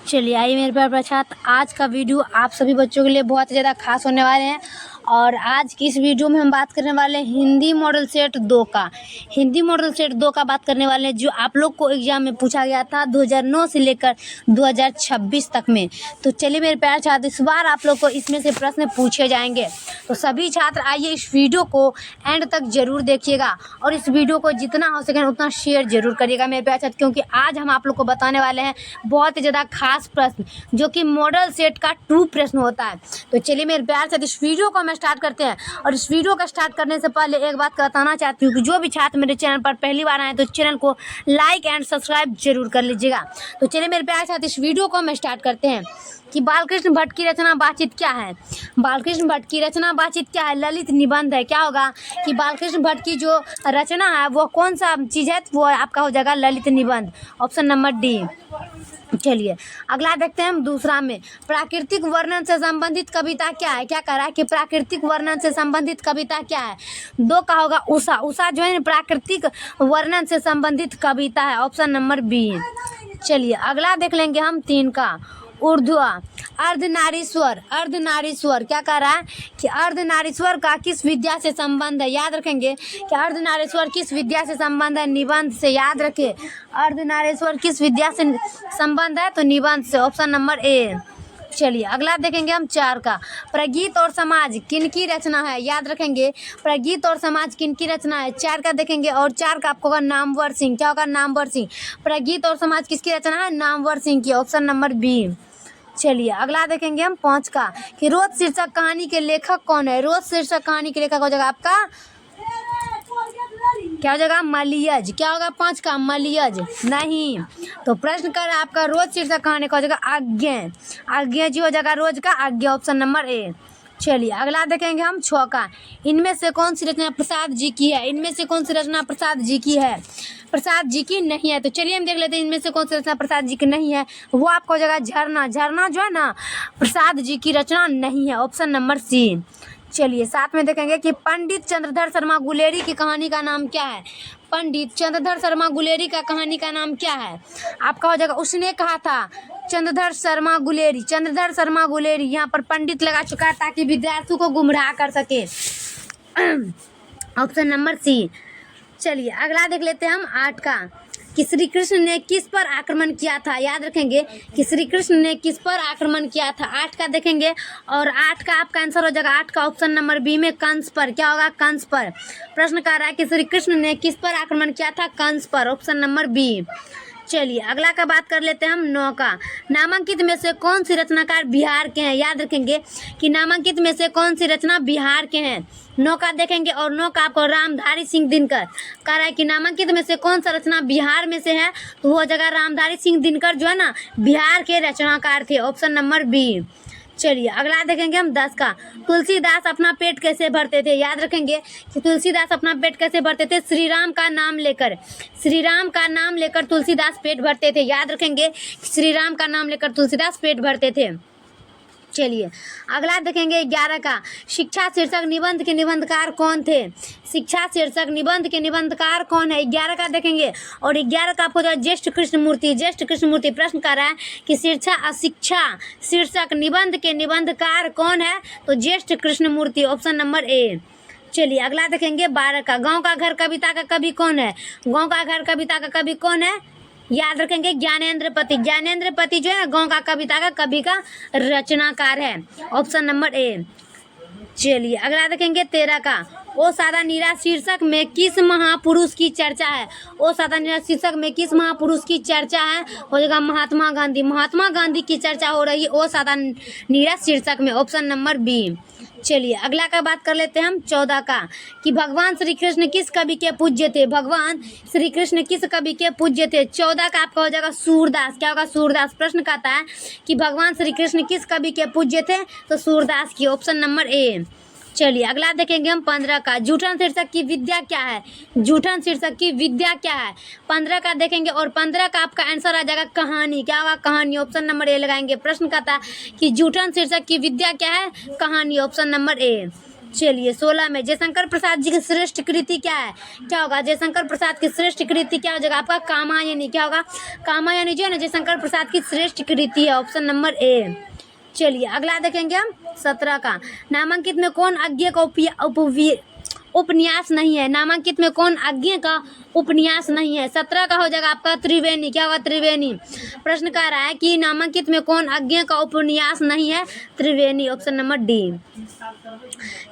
चलिए आइए मेरे प्यारे छात्र, आज का वीडियो आप सभी बच्चों के लिए बहुत ज़्यादा खास होने वाले हैं। और आज की इस वीडियो में हम बात करने वाले हैं हिंदी मॉडल सेट 2 का। हिंदी मॉडल सेट 2 का बात करने वाले हैं, जो आप लोग को एग्जाम में पूछा गया था 2009 से लेकर 2026 तक में। तो चलिए मेरे प्यारे छात्र, इस बार आप लोग को इसमें से प्रश्न पूछे जाएंगे। तो सभी छात्र आइए इस वीडियो को एंड तक जरूर देखिएगा और इस वीडियो को जितना हो सके उतना शेयर जरूर करिएगा मेरे प्यारे छात्र, क्योंकि आज हम आप लोग को बताने वाले हैं बहुत ही ज़्यादा खास प्रश्न, जो कि मॉडल सेट का 2 प्रश्न होता है। तो चलिए मेरे प्यार से इस वीडियो को हम स्टार्ट करते हैं। और इस वीडियो का स्टार्ट करने से पहले एक बात बताना चाहती हूँ कि जो भी छात्र मेरे चैनल पर पहली बार आए तो चैनल को लाइक एंड सब्सक्राइब जरूर कर लीजिएगा। तो चलिए मेरे प्यार से इस वीडियो को हम स्टार्ट करते हैं कि बालकृष्ण भट्ट की रचना बातचीत क्या है। बालकृष्ण भट्ट की रचना बातचीत क्या है? ललित निबंध है। क्या होगा कि बालकृष्ण भट्ट की जो रचना है वो कौन सा चीज़ है? वो आपका हो जाएगा ललित निबंध, ऑप्शन नंबर डी। चलिए अगला देखते हैं हम दूसरा में, प्राकृतिक वर्णन से संबंधित कविता क्या है? क्या कह रहा है कि प्राकृतिक वर्णन से संबंधित कविता क्या है? 2 का होगा उषा। उषा जो है प्राकृतिक वर्णन से संबंधित कविता है, ऑप्शन नंबर बी। चलिए अगला देख लेंगे हम 3 का, ऊर्ध्व अर्धनारीश्वर। अर्धनारीश्वर क्या कह रहा है कि अर्धनारीश्वर का किस विद्या से संबंध है? याद रखेंगे कि अर्धनारीश्वर किस विद्या से संबंध है? निबंध से। याद रखें अर्धनारीश्वर किस विद्या से संबंध है? तो निबंध से, ऑप्शन नंबर ए। चलिए अगला देखेंगे हम 4 का, प्रगीत और समाज किनकी रचना है? याद रखेंगे प्रगीत और समाज किनकी रचना है? 4 का देखेंगे और 4 का आपको होगा नामवर सिंह। क्या होगा? नामवर सिंह। प्रगीत और समाज किसकी रचना है? नामवर सिंह की, ऑप्शन नंबर बी। चलिए अगला देखेंगे हम 5 का, कि रोज शीर्षक कहानी के लेखक कौन है? रोज शीर्षक कहानी के लेखक हो जाएगा आपका, क्या हो जाएगा? मलियज। क्या होगा 5 का? मलियज नहीं। तो प्रश्न कर रहा है आपका रोज शीर्षक कहानी का हो जाएगा आज्ञा। आज्ञा जी हो जाएगा रोज का आज्ञा, ऑप्शन नंबर ए। चलिए अगला देखेंगे हम 6 का, इनमें से कौन सी रचना प्रसाद जी की है? इनमें से कौन सी रचना प्रसाद जी की है? प्रसाद जी की नहीं है। तो चलिए हम देख लेते हैं इनमें से कौन सी रचना प्रसाद जी की नहीं है। वो आपको हो जाएगा झरना। झरना जो है ना प्रसाद जी की रचना नहीं है, ऑप्शन नंबर सी। चलिए साथ में देखेंगे कि पंडित चंद्रधर शर्मा गुलेरी की कहानी का नाम क्या है? पंडित चंद्रधर शर्मा गुलेरी का कहानी का नाम क्या है? आपका हो जाएगा उसने कहा था चंद्रधर शर्मा गुलेरी। चंद्रधर शर्मा गुलेरी, यहाँ पर पंडित लगा चुका है ताकि विद्यार्थियों को गुमराह कर सके, ऑप्शन नंबर सी। चलिए अगला देख लेते हैं हम 8 का, कि श्री कृष्ण ने किस पर आक्रमण किया था? याद रखेंगे कि श्री कृष्ण ने किस पर आक्रमण किया था? 8 का देखेंगे और 8 का आपका आंसर हो जाएगा 8 का ऑप्शन नंबर बी में, कंस पर। क्या होगा? कंस पर। प्रश्न कर रहा है कि श्री कृष्ण ने किस पर आक्रमण किया था? कंस पर, ऑप्शन नंबर बी। चलिए अगला का बात कर लेते हैं हम 9 का, नामांकित में से कौन सी रचनाकार बिहार के हैं? याद रखेंगे कि नामांकित में से कौन सी रचना बिहार के हैं। 9 का देखेंगे और 9 का आपको रामधारी सिंह दिनकर। कह रहा है कि नामांकित में से कौन सा रचना बिहार में से है? तो वो जगह रामधारी सिंह दिनकर जो है ना बिहार के रचनाकार थे, ऑप्शन नंबर बी। चलिए अगला देखेंगे हम 10 का, तुलसीदास अपना पेट कैसे भरते थे? याद रखेंगे कि तुलसीदास अपना पेट कैसे भरते थे? श्री राम का नाम लेकर। श्री राम का नाम लेकर तुलसीदास पेट भरते थे। याद रखेंगे श्री राम का नाम लेकर तुलसीदास पेट भरते थे। चलिए अगला देखेंगे 11 का, शिक्षा शीर्षक निबंध के निबंधकार कौन थे? शिक्षा शीर्षक निबंध के निबंधकार कौन है? 11 का देखेंगे और 11 का आपको जो ज्येष्ठ कृष्णमूर्ति। ज्येष्ठ कृष्णमूर्ति। प्रश्न कर रहा है कि शिक्षा शीर्षक निबंध के निबंधकार कौन है? तो ज्येष्ठ कृष्णमूर्ति, ऑप्शन नंबर ए। चलिए अगला देखेंगे 12 का, गाँव का घर कविता का कवि कौन है? गाँव का घर कविता का कवि कौन है? याद रखेंगे ज्ञानेंद्र पति। ज्ञानेंद्र पति जो है गाँव का कविता का कवि का रचनाकार है, ऑप्शन नंबर ए। चलिए अगला देखेंगे 13 का, ओ सादा नीरा शीर्षक में किस महापुरुष की चर्चा है? ओ सादा नीरा शीर्षक में किस महापुरुष की चर्चा है? हो जाएगा महात्मा गांधी। महात्मा गांधी की चर्चा हो रही है ओ सादा नीरा शीर्षक में, ऑप्शन नंबर बी। चलिए अगला का बात कर लेते हैं हम 14 का, कि भगवान श्री कृष्ण किस कवि के पूज्य थे? भगवान श्री कृष्ण किस कवि के पूज्य थे? 14 का आपका हो जाएगा सूरदास। क्या होगा? सूरदास। प्रश्न कहता है कि भगवान श्री कृष्ण किस कवि के पूज्य थे? तो सूरदास की, ऑप्शन नंबर ए। चलिए अगला देखेंगे हम 15 का, जूठन शीर्षक की विद्या क्या है? जूठन शीर्षक की विद्या क्या है? 15 का देखेंगे और 15 का आपका आंसर आ जाएगा कहानी। क्या होगा? कहानी, ऑप्शन नंबर ए लगाएंगे। प्रश्न कहता है कि जूठन शीर्षक की विद्या क्या है? कहानी, ऑप्शन नंबर ए। चलिए 16 में जयशंकर प्रसाद जी की श्रेष्ठ कृति क्या है? क्या होगा? जयशंकर प्रसाद की श्रेष्ठ कृति क्या हो जाएगा आपका? कामायनी। क्या होगा? कामायनी जो है ना जयशंकर प्रसाद की श्रेष्ठ कृति है, ऑप्शन नंबर ए। चलिए अगला देखेंगे हम 17 का। नामांकित में कौन अज्ञे का उपन्यास नहीं है? नामांकित में कौन अज्ञे का उपन्यास नहीं है? 17 का हो जाएगा आपका त्रिवेणी। क्या होगा? त्रिवेणी। प्रश्न कह रहा है कि नामांकित में कौन अज्ञे का उपन्यास नहीं है? त्रिवेणी, ऑप्शन नंबर डी।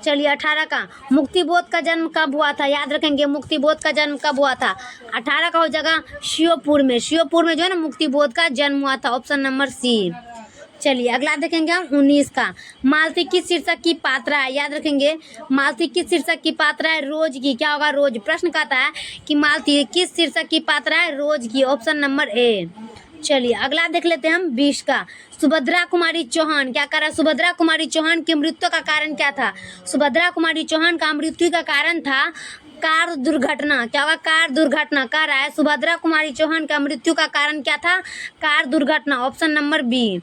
चलिए 18 का। मुक्तिबोध का जन्म कब हुआ था? याद रखेंगे मुक्तिबोध का जन्म कब हुआ था? 18 का हो जाएगा श्योपुर में। श्योपुर में जो है ना मुक्तिबोध का जन्म हुआ था, ऑप्शन नंबर सी। चलिए अगला देखेंगे हम 19 का। मालती किस शीर्षक की पात्रा है? याद रखेंगे मालती किस शीर्षक की पात्रा है? रोज की। क्या होगा? रोज। प्रश्न कहता है कि मालती किस शीर्षक की पात्रा है? रोज की, ऑप्शन नंबर ए। चलिए अगला देख लेते हैं हम 20 का। सुभद्रा कुमारी चौहान क्या कर रहा है? सुभद्रा कुमारी चौहान की मृत्यु का कारण क्या था? सुभद्रा कुमारी चौहान का मृत्यु का कारण था कार दुर्घटना। क्या होगा? कार दुर्घटना। कह रहा है सुभद्रा कुमारी चौहान का मृत्यु का कारण क्या था? कार दुर्घटना, ऑप्शन नंबर बी।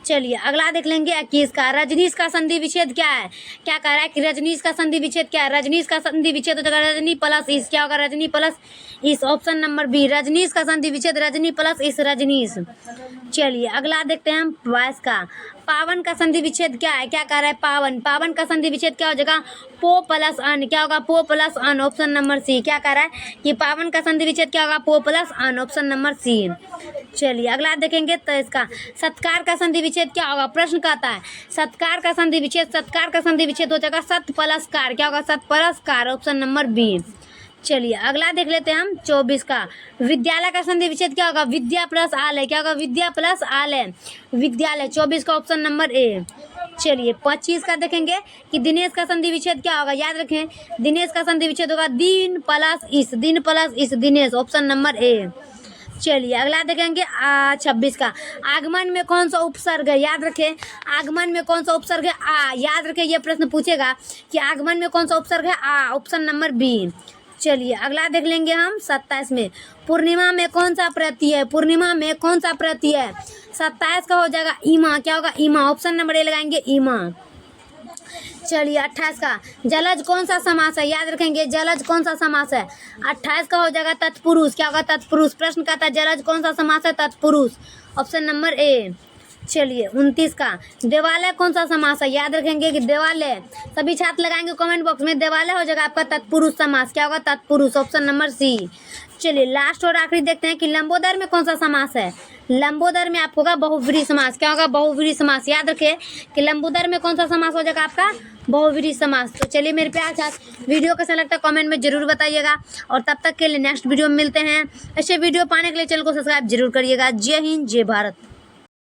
चलिए अगला देख लेंगे 21 का। रजनीश का संधि विच्छेद क्या है? क्या कह रहा है कि रजनीश का संधि विच्छेद क्या है? रजनीश का संधि विच्छेद हो जाएगा रजनी प्लस इस। क्या होगा? रजनी प्लस इस, ऑप्शन नंबर बी। रजनीश का संधि विच्छेद रजनी प्लस इस, रजनीश। चलिए अगला देखते हैं हम 22 का। पावन का संधि विच्छेद क्या है? क्या कह रहा है? पावन। पावन का संधि विच्छेद क्या हो जाएगा? पो प्लस अन। क्या होगा? पो प्लस अन, ऑप्शन नंबर सी। क्या कह रहा है कि पावन का संधि विच्छेद क्या होगा? पो प्लस अन, ऑप्शन नंबर सी। चलिए अगला देखेंगे तो इसका सत्कार का संधि विच्छेद क्या होगा? प्रश्न कहता है सत्कार का संधि विच्छेद। सत्कार का संधि विच्छेद हो जाएगा सत प्लस कार। क्या होगा? सत प्लस कार, ऑप्शन नंबर बी। चलिए अगला देख लेते हैं हम 24 का। विद्यालय का संधि विच्छेद क्या होगा? विद्या प्लस आलय। क्या होगा? विद्या प्लस आलय, विद्यालय, 24 का ऑप्शन नंबर ए। चलिए 25 का देखेंगे कि दिनेश का संधि विच्छेद क्या होगा? याद रखें दिनेश का संधि विच्छेद होगा दिन प्लस इस। दिन प्लस इस, दिनेश, ऑप्शन नंबर ए। चलिए अगला देखेंगे 26 का। आगमन में कौन सा उपसर्ग है? याद रखें आगमन में कौन सा उपसर्ग है? आ। याद रखें ये प्रश्न पूछेगा कि आगमन में कौन सा उपसर्ग है? आ, ऑप्शन नंबर बी। चलिए अगला देख लेंगे हम 27 में। पूर्णिमा में कौन सा प्रत्यय है? पूर्णिमा में कौन सा प्रत्यय है? 27 का हो जाएगा ईमा। क्या होगा? ईमा, ऑप्शन नंबर ए लगाएंगे, ईमा। चलिए 28 का। जलज कौन सा समास है? याद रखेंगे जलज कौन सा समास है? 28 का हो जाएगा तत्पुरुष। क्या होगा? तत्पुरुष। प्रश्न कहता है जलज कौन सा समास है? तत्पुरुष, ऑप्शन नंबर ए। चलिए 29 का। देवालय कौन सा समास है? याद रखेंगे कि देवालय, सभी छात्र लगाएंगे कमेंट बॉक्स में, देवालय हो जाएगा आपका तत्पुरुष समास। क्या होगा? तत्पुरुष, ऑप्शन नंबर सी। चलिए लास्ट और आखिरी देखते हैं कि लंबोदर में कौन सा समास है? लंबोदर में आपको होगा बहुव्रीहि समास। क्या होगा? बहुव्रीहि समास। याद रखें कि लंबोदर में कौन सा समास हो जाएगा आपका? बहुव्रीहि समास। तो चलिए मेरे प्यार साथ वीडियो कैसा लगता है कमेंट में जरूर बताइएगा, और तब तक के लिए नेक्स्ट वीडियो में मिलते हैं। ऐसे वीडियो पाने के लिए चैनल को सब्सक्राइब जरूर करिएगा। जय हिंद, जय भारत।